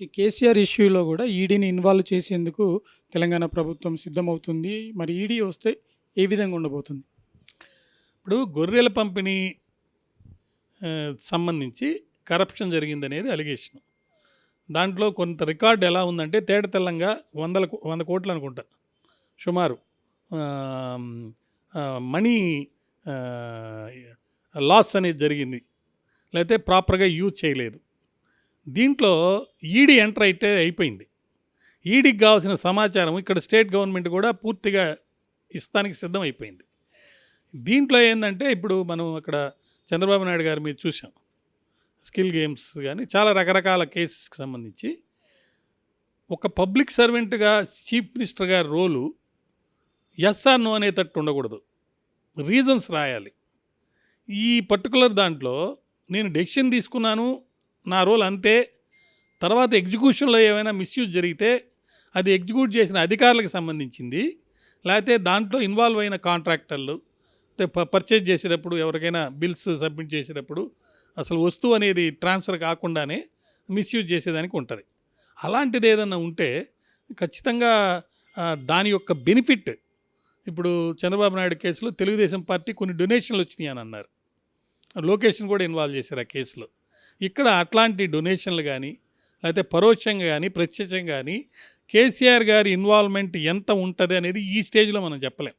ఈ కేసీఆర్ ఇష్యూలో కూడా ఈడీని ఇన్వాల్వ్ చేసేందుకు తెలంగాణ ప్రభుత్వం సిద్ధమవుతుంది. మరి ఈడీ వస్తే ఏ విధంగా ఉండబోతుంది? ఇప్పుడు గొర్రెల పంపిణీ సంబంధించి కరప్షన్ జరిగిందనేది అలిగేషన్. దాంట్లో కొంత రికార్డు ఎలా ఉందంటే తేటతెల్లంగా 100 కోట్లు అనుకుంటా సుమారు మనీ లాస్ అనేది జరిగింది, లేకపోతే ప్రాపర్గా యూజ్ చేయలేదు. దీంట్లో ఈడీ ఎంటర్ అయితే అయిపోయింది. ఈడీకి కావాల్సిన సమాచారం ఇక్కడ స్టేట్ గవర్నమెంట్ కూడా పూర్తిగా ఇస్తానికి సిద్ధం అయిపోయింది. దీంట్లో ఏంటంటే ఇప్పుడు మనం అక్కడ చంద్రబాబు నాయుడు గారి మీద చూసాం, స్కిల్ గేమ్స్ కానీ చాలా రకరకాల కేసెస్కి సంబంధించి ఒక పబ్లిక్ సర్వెంట్గా చీఫ్ మినిస్టర్ గారి రోలు ఎస్ ఆర్ నో అనేటట్టు ఉండకూడదు, రీజన్స్ రాయాలి. ఈ పర్టికులర్ దాంట్లో నేను డెసిషన్ తీసుకున్నాను, నా రోల్ అంతే, తర్వాత ఎగ్జిక్యూషన్లో ఏమైనా మిస్యూజ్ జరిగితే అది ఎగ్జిక్యూట్ చేసిన అధికారులకు సంబంధించింది, లేకపోతే దాంట్లో ఇన్వాల్వ్ అయిన కాంట్రాక్టర్లు పర్చేజ్ చేసేటప్పుడు ఎవరికైనా బిల్స్ సబ్మిట్ చేసేటప్పుడు అసలు వస్తువు అనేది ట్రాన్స్ఫర్ కాకుండానే మిస్యూజ్ చేసేదానికి ఉంటుంది. అలాంటిది ఏదన్నా ఉంటే ఖచ్చితంగా దాని యొక్క బెనిఫిట్, ఇప్పుడు చంద్రబాబు నాయుడు కేసులో తెలుగుదేశం పార్టీ కొన్ని డొనేషన్లు వచ్చినాయి అని అన్నారు, లోకేష్ని కూడా ఇన్వాల్వ్ చేశారు ఆ కేసులో. ఇక్కడ అట్లాంటి డొనేషన్లు కానీ లేకపోతే పరోక్షంగా కానీ ప్రత్యక్షంగా కానీ కేసీఆర్ గారి ఇన్వాల్వ్మెంట్ ఎంత ఉంటుంది అనేది ఈ స్టేజ్లో మనం చెప్పలేం.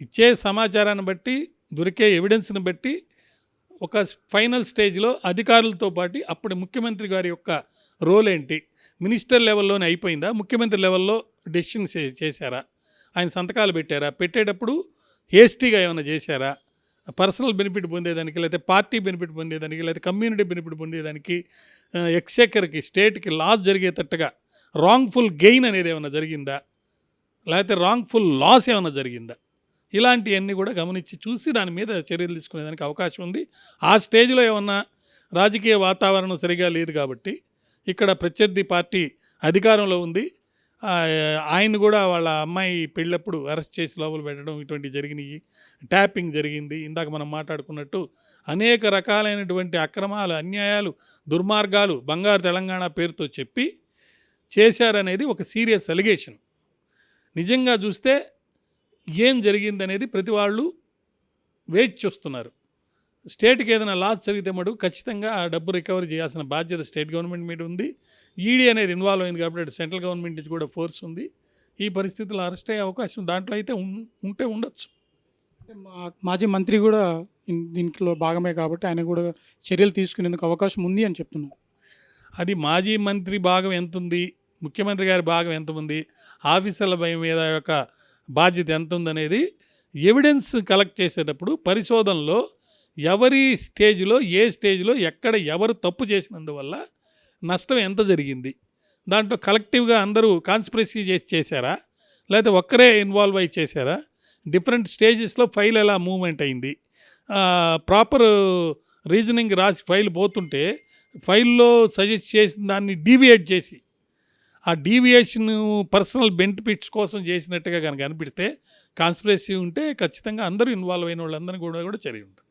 ఇచ్చే సమాచారాన్ని బట్టి, దొరికే ఎవిడెన్స్ని బట్టి ఒక ఫైనల్ స్టేజ్లో అధికారులతో పాటు అప్పుడు ముఖ్యమంత్రి గారి యొక్క రోల్ ఏంటి, మినిస్టర్ లెవెల్లోనే అయిపోయిందా, ముఖ్యమంత్రి లెవెల్లో డెసిషన్ చేశారా, ఆయన సంతకాలు పెట్టారా, పెట్టేటప్పుడు హేస్టీగా ఏమైనా చేశారా, పర్సనల్ బెనిఫిట్ పొందేదానికి, లేకపోతే పార్టీ బెనిఫిట్ పొందేదానికి, లేకపోతే కమ్యూనిటీ బెనిఫిట్ పొందేదానికి, ఎక్స్చెక్కర్కి స్టేట్కి లాస్ జరిగేటట్టుగా రాంగ్ఫుల్ గెయిన్ అనేది ఏమైనా జరిగిందా, లేకపోతే రాంగ్ఫుల్ లాస్ ఏమైనా జరిగిందా, ఇలాంటివన్నీ కూడా గమనించి చూసి దాని మీద చర్యలు తీసుకునేదానికి అవకాశం ఉంది. ఆ స్టేజ్లో ఏమన్నా రాజకీయ వాతావరణం సరిగా లేదు కాబట్టి ఇక్కడ ప్రత్యర్థి పార్టీ అధికారంలో ఉంది, ఆయన కూడా వాళ్ళ అమ్మాయి పెళ్ళప్పుడు అరెస్ట్ చేసి లోపల పెట్టడం ఇటువంటి జరిగినాయి, ట్యాపింగ్ జరిగింది, ఇందాక మనం మాట్లాడుకున్నట్టు అనేక రకాలైనటువంటి అక్రమాలు, అన్యాయాలు, దుర్మార్గాలు బంగారు తెలంగాణ పేరుతో చెప్పి చేశారనేది ఒక సీరియస్ అలిగేషన్. నిజంగా చూస్తే ఏం జరిగిందనేది ప్రతి వాళ్ళు వేచి చూస్తున్నారు. స్టేట్కి ఏదైనా లాస్ జరిగితే మటు ఖచ్చితంగా ఆ డబ్బు రికవరీ చేయాల్సిన బాధ్యత స్టేట్ గవర్నమెంట్ మీద ఉంది. ఈడీ అనేది ఇన్వాల్వ్ అయింది కాబట్టి సెంట్రల్ గవర్నమెంట్ నుంచి కూడా ఫోర్స్ ఉంది. ఈ పరిస్థితుల్లో అరెస్ట్ అయ్యే అవకాశం దాంట్లో అయితే ఉండొచ్చు. మాజీ మంత్రి కూడా దీంట్లో భాగమే కాబట్టి ఆయన కూడా చర్యలు తీసుకునేందుకు అవకాశం ఉంది అని చెప్తున్నారు. అది మాజీ మంత్రి భాగం ఎంత ఉంది, ముఖ్యమంత్రి గారి భాగం ఎంత ఉంది, ఆఫీసర్ల భయం మీద యొక్క బాధ్యత ఎంత ఉందనేది ఎవిడెన్స్ కలెక్ట్ చేసేటప్పుడు పరిశోధనలో ఎవరి స్టేజ్లో, ఏ స్టేజ్లో, ఎక్కడ ఎవరు తప్పు చేసినందువల్ల నష్టం ఎంత జరిగింది, దాంట్లో కలెక్టివ్గా అందరూ కాన్స్పిరసీ చేశారా, లేకపోతే ఒక్కరే ఇన్వాల్వ్ అయ్యి చేశారా, డిఫరెంట్ స్టేజెస్లో ఫైల్ ఎలా మూవ్మెంట్ అయింది, ప్రాపర్ రీజనింగ్ రాసి ఫైల్ పోతుంటే ఫైల్లో సజెస్ట్ చేసిన దాన్ని డీవియేట్ చేసి ఆ డీవియేషన్ పర్సనల్ బెనిఫిట్స్ కోసం చేసినట్టుగా కనుక అనిపిస్తే కాన్స్పిరసీ ఉంటే ఖచ్చితంగా అందరూ ఇన్వాల్వ్ అయిన వాళ్ళందరినీ కూడా చర్య ఉంటుంది.